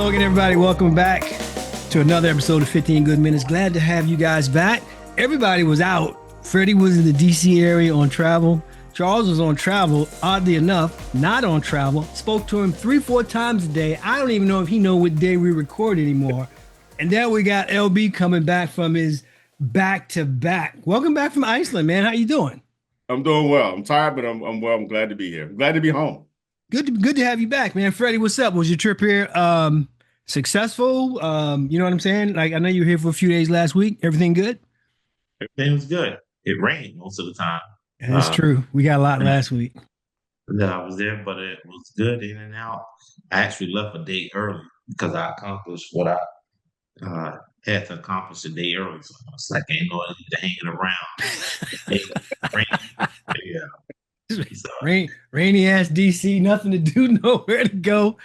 again, everybody. Welcome back to another episode of 15 Good Minutes. Glad to have you guys back. Everybody was out. Freddie was in the DC area on travel. Charles was on travel, oddly enough, not on travel. Spoke to him 3-4 times a day. I don't even know if he know what day we record anymore. And then we got LB coming back from his back-to-back. Welcome back from Iceland, man. How you doing? I'm doing well. I'm tired, but I'm well. I'm glad to be here. I'm glad to be home. Good to have you back, man. Freddie, what's up? Was your trip here successful? You know what I'm saying? Like, I know you were here for a few days last week. Everything good? Everything was good. It rained most of the time. That's true. We got a lot last week. That I was there, but it was good in and out. I actually left a day early because I accomplished what I had to accomplish a day early. So it's like ain't no need to hanging around. Yeah. So, Rainy ass DC, nothing to do, nowhere to go.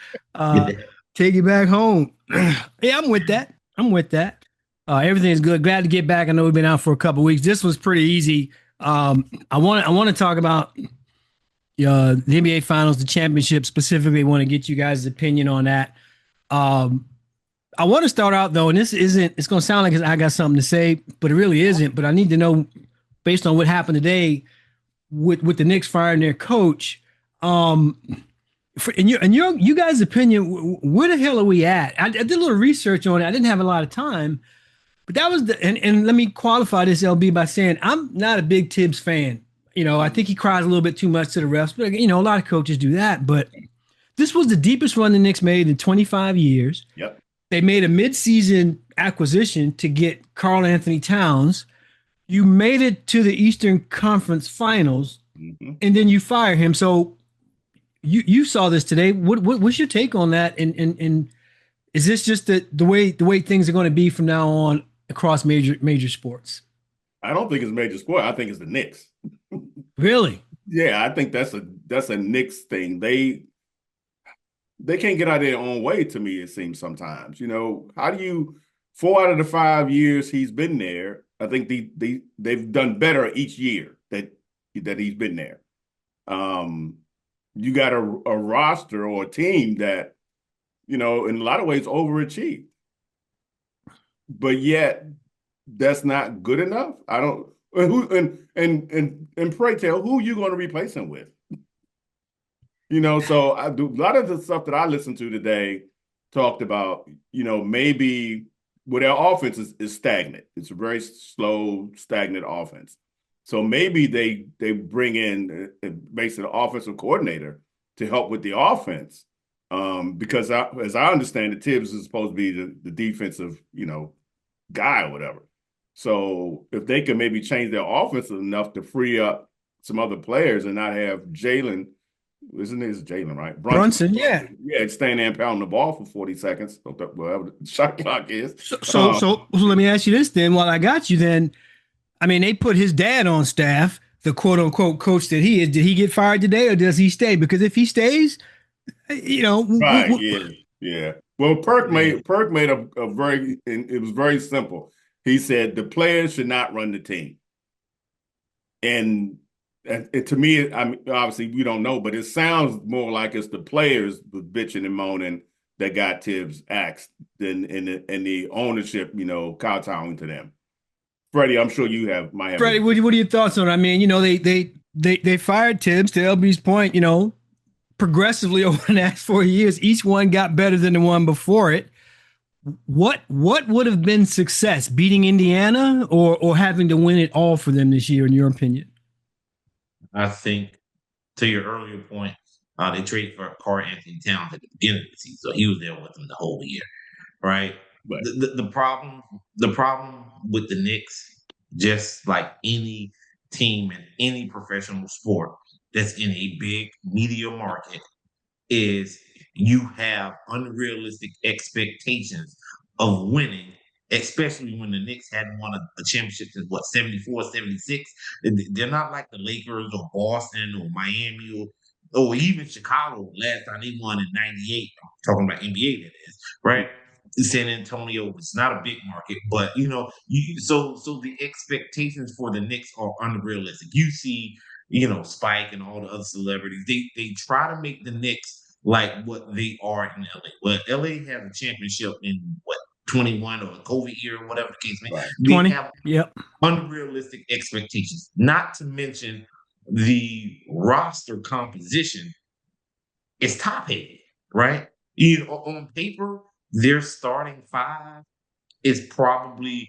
Take you back home. Yeah, I'm with that. Everything's good. Glad to get back. I know we've been out for a couple of weeks. This was pretty easy. I want to talk about the NBA Finals, the championship specifically. Want to get you guys' opinion on that. I want to start out though, and it's going to sound like I got something to say, but it really isn't. But I need to know, based on what happened today with the Knicks firing their coach. In you guys' opinion, where the hell are we at? I did a little research on it. I didn't have a lot of time, but that was and let me qualify this, LB, by saying I'm not a big Tibbs fan. You know, I think he cries a little bit too much to the refs, but you know, a lot of coaches do that. But this was the deepest run the Knicks made in 25 years. Yep. They made a midseason acquisition to get Karl Anthony Towns. You made it to the Eastern Conference Finals, and then you fire him. So you saw this today. What's your take on that? And is this just the way things are going to be from now on across major sports? I don't think it's major sport. I think it's the Knicks. Really? Yeah, I think that's a Knicks thing. They can't get out of their own way. To me, it seems sometimes. You know, how do you 4 out of the 5 years he's been there? I think they've done better each year that he's been there. You got a roster or a team that, you know, in a lot of ways overachieved, but yet that's not good enough. I don't. And pray tell, who are you going to replace him with? You know, so I do a lot of the stuff that I listened to today talked about, you know, maybe. Well, their offense is stagnant. It's a very slow, stagnant offense. So maybe they bring in basically an offensive coordinator to help with the offense, because as I understand it, Tibbs is supposed to be the defensive, you know, guy or whatever. So if they can maybe change their offense enough to free up some other players and not have Jalen. Isn't it Jalen, right? Brunson, yeah. Yeah, staying there and pounding the ball for 40 seconds, whatever the shot clock is. So let me ask you this then, while I got you then. I mean, they put his dad on staff, the quote-unquote coach that he is. Did he get fired today or does he stay? Because if he stays, you know. Right, yeah. Well, Perk made a very, it was very simple. He said the players should not run the team. And to me, I mean, obviously we don't know, but it sounds more like it's the players with bitching and moaning that got Tibbs axed than in the ownership, you know, kowtowing to them. Freddie, I'm sure you might have. Freddie, what are your thoughts on it? I mean, you know, they fired Tibbs, to LB's point, you know, progressively over the next 4 years. Each one got better than the one before it. What would have been success? Beating Indiana or having to win it all for them this year, in your opinion? I think, to your earlier point, they traded for Karl Anthony Towns at the beginning of the season, so he was there with them the whole year, right? But The problem with the Knicks, just like any team in any professional sport that's in a big media market, is you have unrealistic expectations of winning, especially when the Knicks hadn't won a championship since, 74, 76. They're not like the Lakers or Boston or Miami or even Chicago last time they won in 98. I'm talking about NBA, that is, right? San Antonio is not a big market, but you know, so the expectations for the Knicks are unrealistic. You see, you know, Spike and all the other celebrities, they try to make the Knicks like what they are in LA. Well, LA has a championship in what 21 or the COVID year or whatever the case may be. Right. They 20. have Yep. unrealistic expectations. Not to mention the roster composition is top heavy, right? On paper, their starting five is probably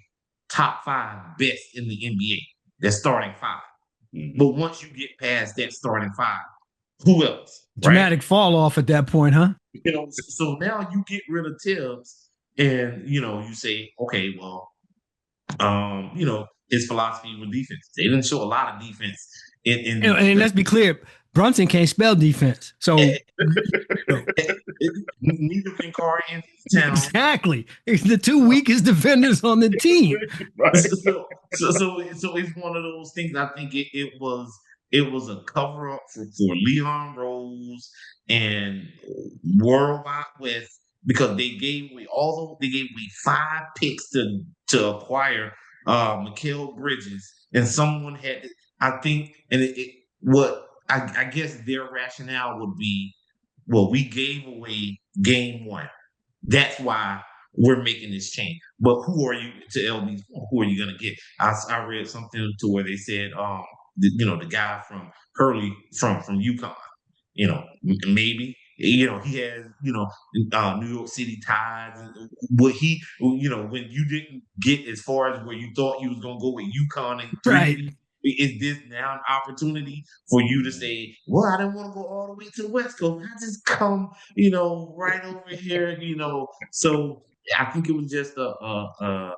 top five best in the NBA. They're starting five. Mm-hmm. But once you get past that starting five, who else? Dramatic fall off at that point, huh? So now you get rid of Tibbs and, you say, okay, well, his philosophy with defense. They didn't show a lot of defense. And let's be clear, Brunson can't spell defense. So neither can Corey in this town. Exactly. It's the two weakest defenders on the team. Right. So it's one of those things. I think it was a cover up for Leon Rose and Worldwide West, because they gave away 5 picks to acquire Mikal Bridges, and someone had, I think, and I guess their rationale would be, well, we gave away game 1. That's why we're making this change. But who are you, to LB's, who are you going to get? I read something to where they said, the guy from Hurley from UConn, maybe, he has, New York City ties. What he, when you didn't get as far as where you thought you was going to go with UConn and right. Is this now an opportunity for you to say, well, I didn't want to go all the way to the West Coast. I just come, right over here, So I think it was just a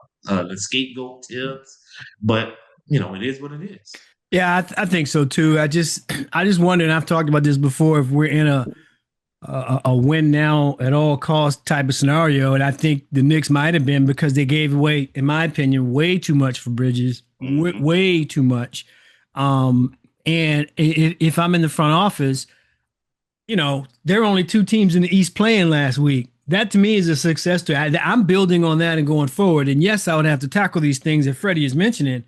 scapegoat Tibbs, but it is what it is. Yeah, I think so too. I just wonder, and I've talked about this before, if we're in a win now at all costs type of scenario, and I think the Knicks might have been, because they gave away, in my opinion, way too much for Bridges, way too much. And if I'm in the front office, there are only 2 teams in the East playing last week. That to me is a success story. I'm building on that and going forward. And yes, I would have to tackle these things that Freddie is mentioning,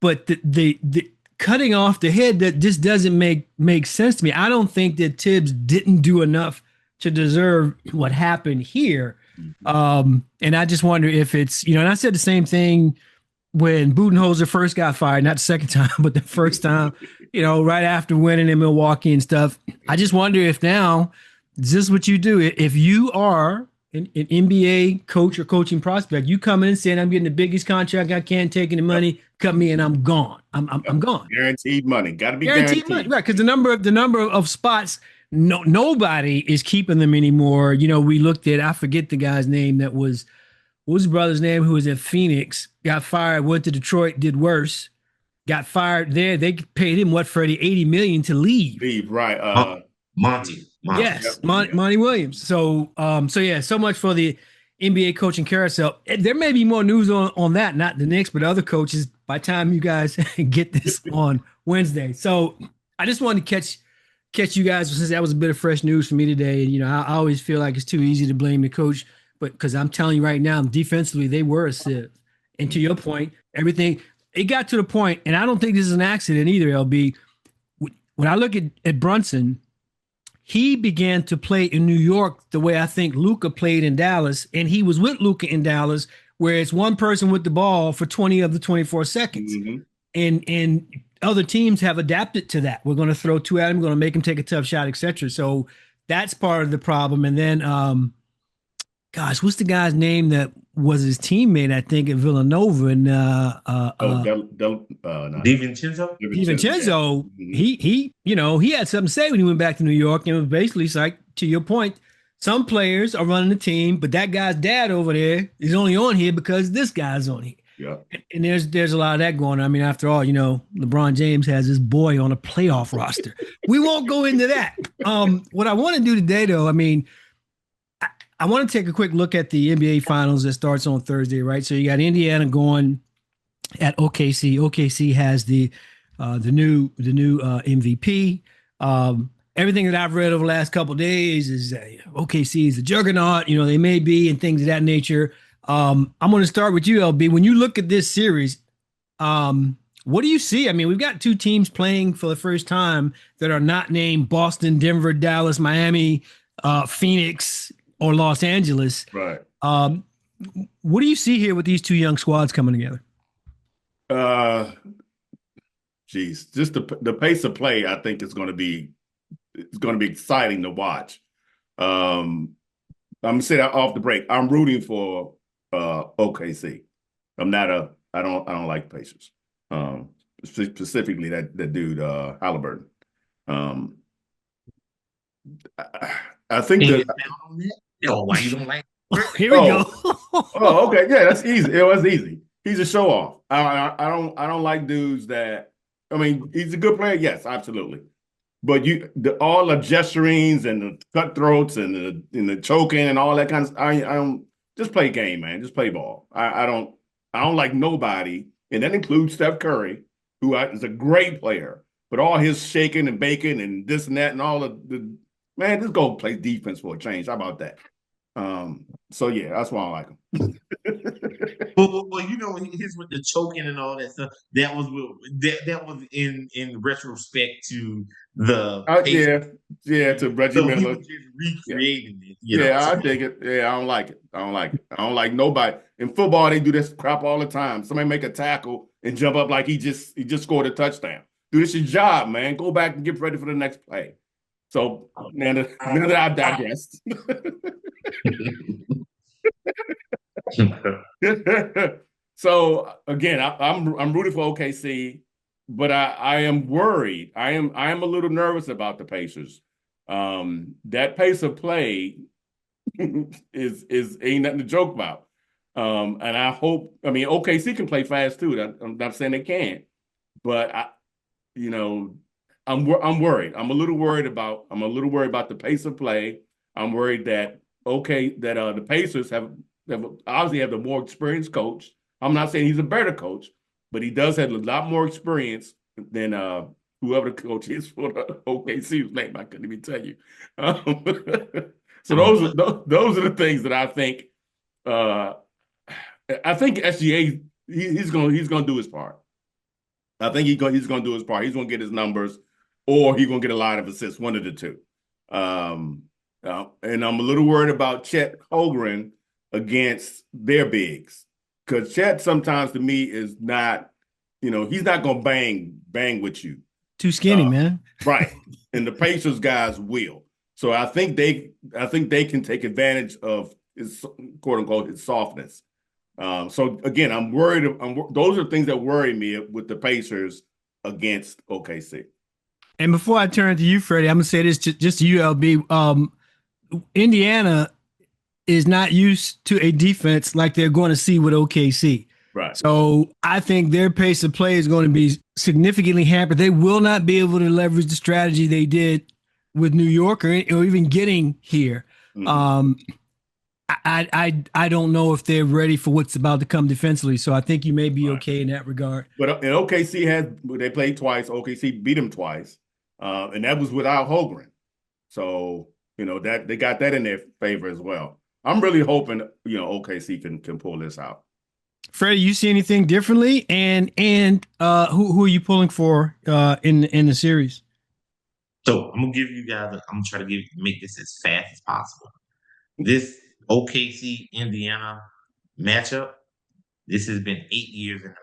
but the cutting off the head, that just doesn't make sense to me. I don't think that Tibbs didn't do enough to deserve what happened here. And I just wonder if it's, and I said the same thing when Budenholzer first got fired, not the second time, but the first time, right after winning in Milwaukee and stuff. I just wonder if now, is this what you do? If you are an NBA coach or coaching prospect, you come in and saying, I'm getting the biggest contract I can, taking the money, cut me, and I'm gone. I'm gone. Guaranteed money. Got to be guaranteed money. Right, because the number of spots, nobody is keeping them anymore. We looked at, I forget the guy's name that was, what was his brother's name, who was at Phoenix, got fired, went to Detroit, did worse, got fired there. They paid him, Freddie, $80 million to leave. Right. Monty. Yes, Monty Williams. So much for the NBA coaching carousel. There may be more news on that, not the Knicks, but other coaches by the time you guys get this on Wednesday. So I just wanted to catch you guys, since that was a bit of fresh news for me today. And, I always feel like it's too easy to blame the coach, but because I'm telling you right now, defensively, they were a sieve. And to your point, everything, it got to the point, and I don't think this is an accident either, LB. When I look at Brunson, he began to play in New York the way I think Luka played in Dallas, and he was with Luka in Dallas, where it's one person with the ball for 20 of the 24 seconds. And other teams have adapted to that. We're going to throw 2 at him, going to make him take a tough shot, etc. So that's part of the problem. And then, what's the guy's name that was his teammate, I think, at Villanova? And DiVincenzo. DiVincenzo, he had something to say when he went back to New York, and it was basically like, to your point, some players are running the team, but that guy's dad over there is only on here because this guy's on here. Yeah. And there's a lot of that going on. I mean, after all, LeBron James has his boy on a playoff roster. We won't go into that. What I want to do today, though, I want to take a quick look at the NBA Finals that starts on Thursday, right? So you got Indiana going at OKC. OKC has the new MVP. Everything that I've read over the last couple of days is OKC is a juggernaut. They may be, and things of that nature. I'm going to start with you, LB. When you look at this series, what do you see? I mean, we've got 2 teams playing for the first time that are not named Boston, Denver, Dallas, Miami, Phoenix or Los Angeles. Right. What do you see here with these two young squads coming together? Geez, just the pace of play, I think is going to be exciting to watch. I'm gonna say that off the break. I'm rooting for OKC. I don't like Pacers. Specifically that dude Halliburton. Um, I think Can you that. expound on that? Oh, why you don't like? Here we go. Oh, okay, yeah, that's easy. It was easy. He's a show off. I don't like dudes that. I mean, he's a good player, yes, absolutely. But all the gesturings and the cutthroats and the choking and all that kind of. I don't just play game, man. Just play ball. I don't like nobody, and that includes Steph Curry, who is a great player. But all his shaking and baking and this and that and all of the man, just go play defense for a change. How about that? So yeah, that's why I like him. Well, you know, his with the choking and all that stuff. That was in retrospect to the yeah, to Reggie so he Miller. was just recreating it. Yeah, I dig it. Yeah, I don't like it. I don't like it. I don't like nobody. In football, they do this crap all the time. Somebody make a tackle and jump up like he just scored a touchdown. Dude, it's your job, man. Go back and get ready for the next play. So now that I've digressed. So again, I'm rooting for OKC, but I am worried. I am a little nervous about the Pacers. That pace of play is ain't nothing to joke about. And I mean, OKC can play fast too. I'm not saying they can't, but you know, I'm worried. I'm a little worried about the pace of play. I'm worried that the Pacers have obviously have the more experienced coach. I'm not saying he's a better coach, but he does have a lot more experience than whoever the coach is for the OKC's name. I couldn't even tell you. So those are the things that I think. I think SGA he's gonna do his part. I think he's gonna do his part. He's gonna get his numbers, or he's gonna get a lot of assists, one of the two. And I'm a little worried about Chet Holmgren against their bigs, because Chet sometimes to me is not, he's not gonna bang with you. Too skinny, man. Right, and the Pacers guys will. So I think they can take advantage of his quote unquote his softness. So again, I'm worried. Those are things that worry me with the Pacers against OKC. And before I turn to you, Freddie, I'm gonna say this just to you, LB. Indiana is not used to a defense like they're going to see with OKC. Right. So I think their pace of play is going to be significantly hampered. They will not be able to leverage the strategy they did with New York or even getting here. Mm-hmm. I don't know if they're ready for what's about to come defensively. So I think you may be okay in that regard. But OKC they played twice. OKC beat them twice, and that was without Holmgren. So that they got that in their favor as well. I'm really hoping OKC can pull this out. Freddie, you see anything differently? And who are you pulling for in the series? So I'm gonna give you guys. I'm gonna try to make this as fast as possible. This OKC Indiana matchup. This has been 8 years in the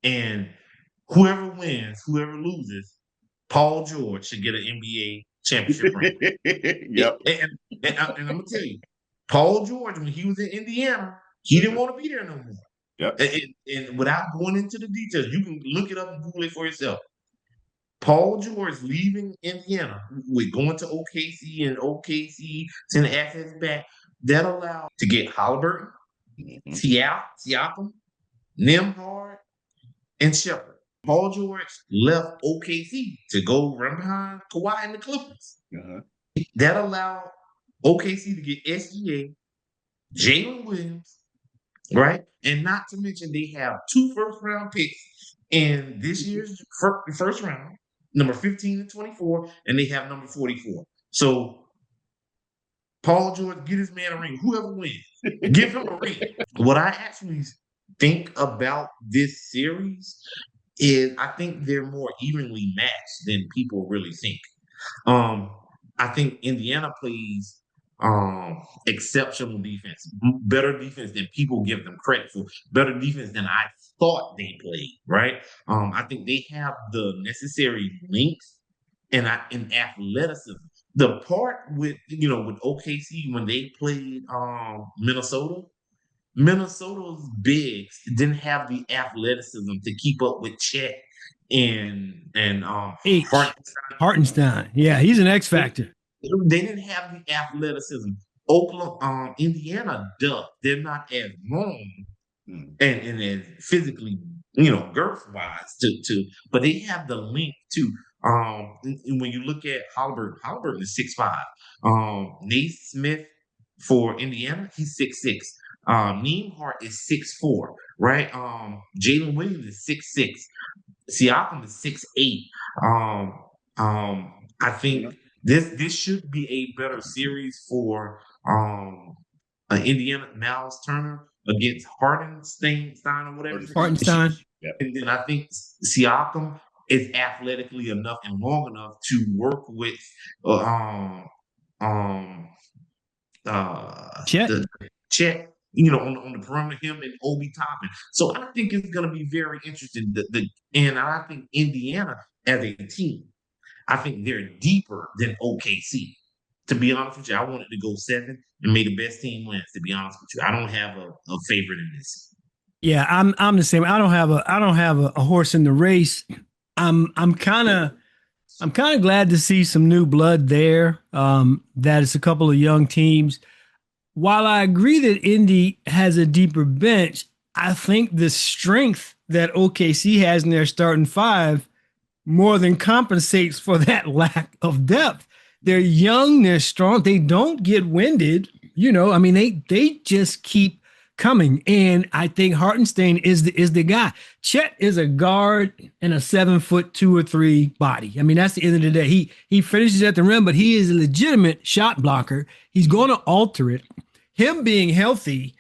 making, and whoever wins, whoever loses, Paul George should get an NBA championship ring. Yep. And I'm gonna tell you, Paul George, when he was in Indiana, he didn't want to be there no more. Yep. And without going into the details, you can look it up and Google it for yourself. Paul George leaving Indiana, with going to OKC and OKC sending assets back, that allowed to get Halliburton, Siakam, Nembhard, and Shepard. Paul George left OKC to go run behind Kawhi and the Clippers. Uh-huh. That allowed OKC to get SGA, Jalen Williams, right? And not to mention they have 2 first-round picks in this year's first round, number 15 and 24, and they have number 44. So Paul George, get his man a ring. Whoever wins, give him a ring. What I actually think about this series is I think they're more evenly matched than people really think. I think Indiana plays exceptional defense, better defense than people give them credit for, better defense than I thought they played. Right? I think they have the necessary length and athleticism. The part with with OKC when they played Minnesota, Minnesota's bigs didn't have the athleticism to keep up with Chet and Hartenstein. Yeah, he's an X They, factor. they didn't have the athleticism. Indiana ducked. They're not as long and as physically, girth wise but they have the length to and when you look at Halliburton is 6'5". Nate Smith for Indiana, he's 6'6". Nembhard is 6'4", right? Jalen Williams is 6'6". Siakam is 6'8". I think this should be a better series for Indiana. Miles Turner against Hardenstein or whatever. Hartenstein. And then I think Siakam is athletically enough and long enough to work with Chet, on the perimeter, him and Obi Toppin. So I think it's going to be very interesting. And I think Indiana as a team, I think they're deeper than OKC. To be honest with you, I wanted to go 7 and may the best team wins. To be honest with you, I don't have a favorite in this. Yeah, I'm the same. I don't have a horse in the race. I'm kind of glad to see some new blood there. That it's a couple of young teams. While I agree that Indy has a deeper bench, I think the strength that OKC has in their starting five more than compensates for that lack of depth. They're young, they're strong, they don't get winded. They just keep coming. And I think Hartenstein is the guy. Chet is a guard and a 7'2" or 3" body. I mean, that's the end of the day. He finishes at the rim, but he is a legitimate shot blocker. He's going to alter it. Him being healthy,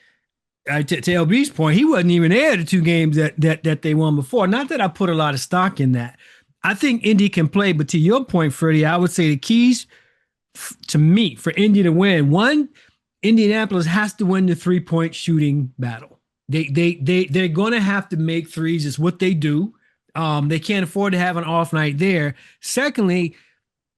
to LB's point, he wasn't even there the 2 games that they won before. Not that I put a lot of stock in that. I think Indy can play, but to your point, Freddie, I would say the keys to me for Indy to win: 1, Indianapolis has to win the 3-point shooting battle. They're going to have to make threes. It's what they do. They can't afford to have an off night there. Secondly,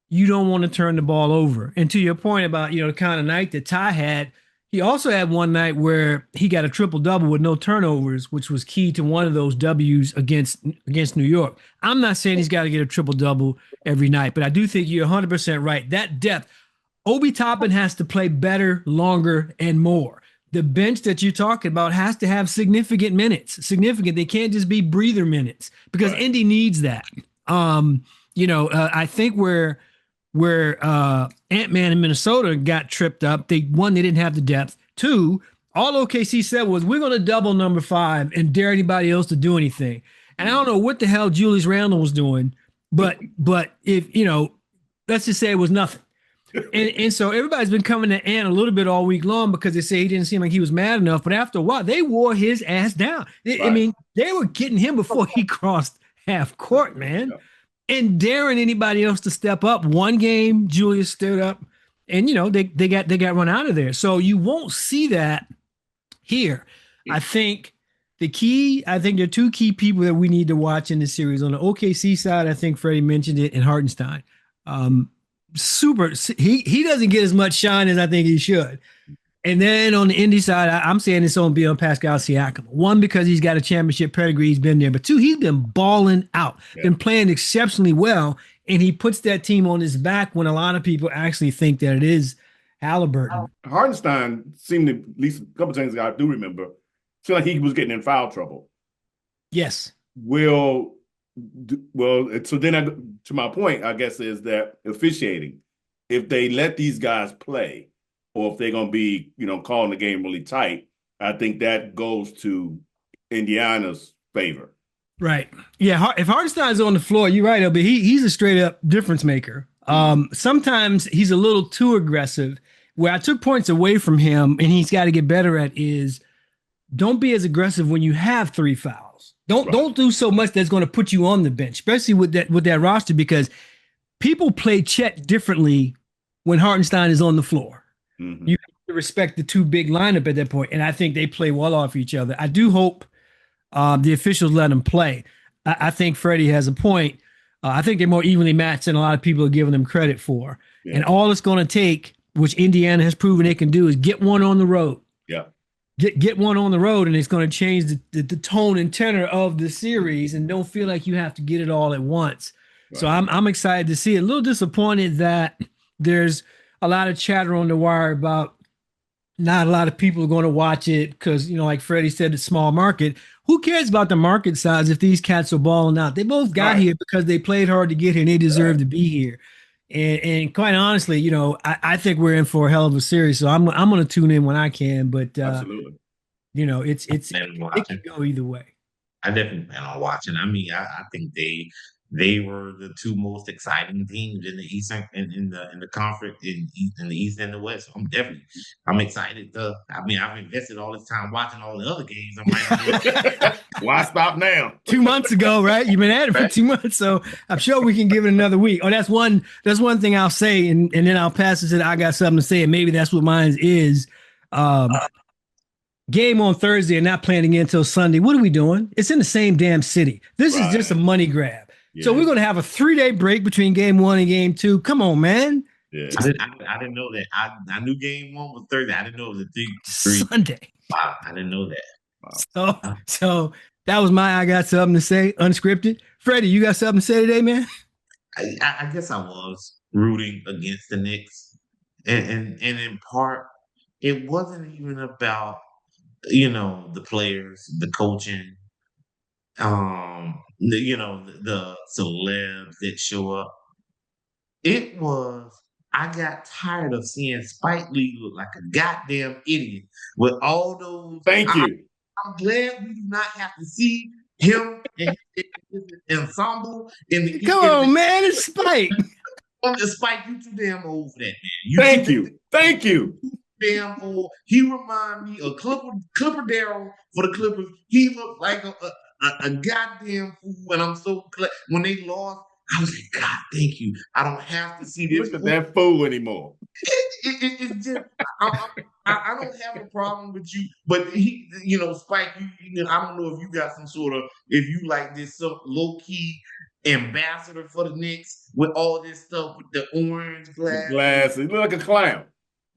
you don't want to turn the ball over. And to your point about the kind of night that Ty had, he also had one night where he got a triple-double with no turnovers, which was key to one of those W's against New York. I'm not saying he's got to get a triple-double every night, but I do think you're 100% right. That depth, Obi Toppin has to play better, longer, and more. The bench that you're talking about has to have significant minutes. Significant. They can't just be breather minutes because right. Indy needs that. I think where Ant-Man in Minnesota got tripped up. They didn't have the depth. 2, all OKC said was, we're going to double number 5 and dare anybody else to do anything. And I don't know what the hell Julius Randle was doing, but if, let's just say it was nothing. And so everybody's been coming to Ant a little bit all week long because they say he didn't seem like he was mad enough. But after a while, they wore his ass down. Right. I mean, they were getting him before he crossed half court, man. And daring anybody else to step up. One game, Julius stood up, and they got run out of there. So you won't see that here. I think there are 2 key people that we need to watch in the series. On the OKC side, I think Freddie mentioned it, and Hartenstein. He doesn't get as much shine as I think he should. And then on the Indy side, I'm saying it's on Pascal Siakam. 1, because he's got a championship pedigree, he's been there. But 2, he's been balling out, been playing exceptionally well, and he puts that team on his back when a lot of people actually think that it is Halliburton. Hartenstein seemed to, at least a couple of things I do remember, feel like he was getting in foul trouble. Yes. So then to my point, I guess, is that officiating. If they let these guys play, or if they're going to be, calling the game really tight, I think that goes to Indiana's favor. Right. Yeah. If Hartenstein's on the floor, you're right, but he's a straight up difference maker. Sometimes he's a little too aggressive. Where I took points away from him, and he's got to get better at, is don't be as aggressive when you have 3 fouls. Don't do so much that's going to put you on the bench, especially with that roster, because people play Chet differently when Hartenstein is on the floor. Mhm. You have to respect the two big lineup at that point, and I think they play well off each other. I do hope the officials let them play. I think Freddie has a point. I think they're more evenly matched than a lot of people are giving them credit for. Yeah. And all it's going to take, which Indiana has proven they can do, is get one on the road. Yeah. Get one on the road, and it's going to change the tone and tenor of the series, and don't feel like you have to get it all at once. Right. So I'm excited to see it. A little disappointed that there's a lot of chatter on the wire about not a lot of people are going to watch it because, like Freddie said, it's small market. Who cares about the market size if these cats are balling out? They both got here because they played hard to get here and they deserve to be here. And quite honestly, I think we're in for a hell of a series. So I'm going to tune in when I can. But absolutely, it can go either way. I definitely plan on watching. I mean, I think they were the two most exciting teams in the Eastern in the conference in the East and the West. So I'm excited to. I mean, I've invested all this time watching all the other games. I'm like, why stop now? 2 months ago, right? You've been at it for 2 months, so I'm sure we can give it another week. Oh, that's one thing I'll say, and then I'll pass it to I got something to say, and maybe that's what mine is. Game on Thursday and not playing again until Sunday. What are we doing? It's in the same damn city. This is just a money grab. Yeah. So we're going to have a 3-day break between game 1 and game 2. Come on, man. Yeah. I didn't know that. I knew game 1 was Thursday. I didn't know it was a 3 Sunday. Wow, I didn't know that. Wow. So that was I got something to say, unscripted. Freddie, you got something to say today, man? I guess I was rooting against the Knicks. And in part, it wasn't even about, the players, the coaching, the celebs that show up. It was, I got tired of seeing Spike Lee look like a goddamn idiot with all those. Thank you. I'm glad we do not have to see him and his ensemble in the. Come on, man, it's Spike. Spike, you too damn old for that, man. Thank you. Damn old. He remind me of Clipper Darryl for the Clippers. He looked like a goddamn fool, and I'm so glad when they lost. I was like, God, thank you. I don't have to see this. Look at that fool anymore. It's just I don't have a problem with you, but he, Spike. I don't know if you got some sort of if you like this low key ambassador for the Knicks with all this stuff with the orange glasses. You look like a clown.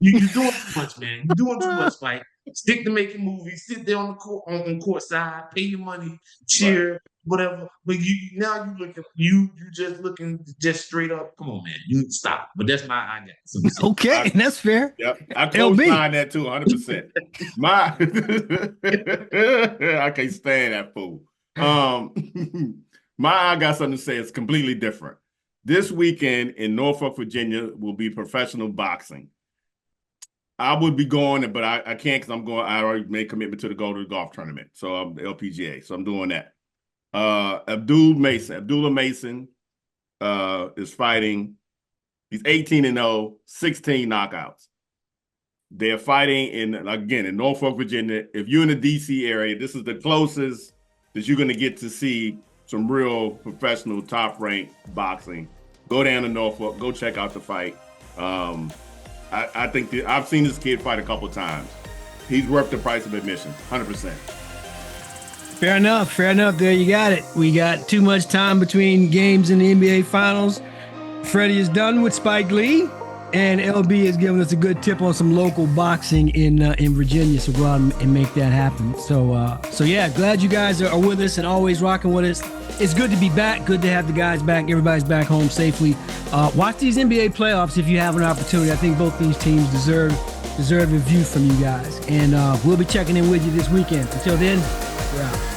You're doing too much, man. You're doing too much, Spike. Stick to making movies. Sit there on the court, on court side, pay your money, cheer, whatever. But you just looking just straight up. Come on, man. You need to stop. But that's my idea. Okay, that's fair. Yep, I co-sign that too, 100%. I can't stand that fool. I got something to say. It's completely different. This weekend in Norfolk, Virginia, will be professional boxing. I would be going, but I can't because I'm going. I already made commitment to the golf tournament, so I'm LPGA, so I'm doing that. Abdullah Mason is fighting. He's 18-0, 16 knockouts. They're fighting in Norfolk, Virginia. If you're in the DC area, this is the closest that you're going to get to see some real professional, top-ranked boxing. Go down to Norfolk. Go check out the fight. I think I've seen this kid fight a couple times. He's worth the price of admission, 100%. Fair enough. There you got it. We got too much time between games in the NBA Finals. Freddie is done with Spike Lee, and LB has given us a good tip on some local boxing in Virginia. So go out and make that happen. So yeah, glad you guys are with us and always rocking with us. It's good to be back. Good to have the guys back. Everybody's back home safely. Watch these NBA playoffs if you have an opportunity. I think both these teams deserve a view from you guys. And we'll be checking in with you this weekend. Until then, we're out.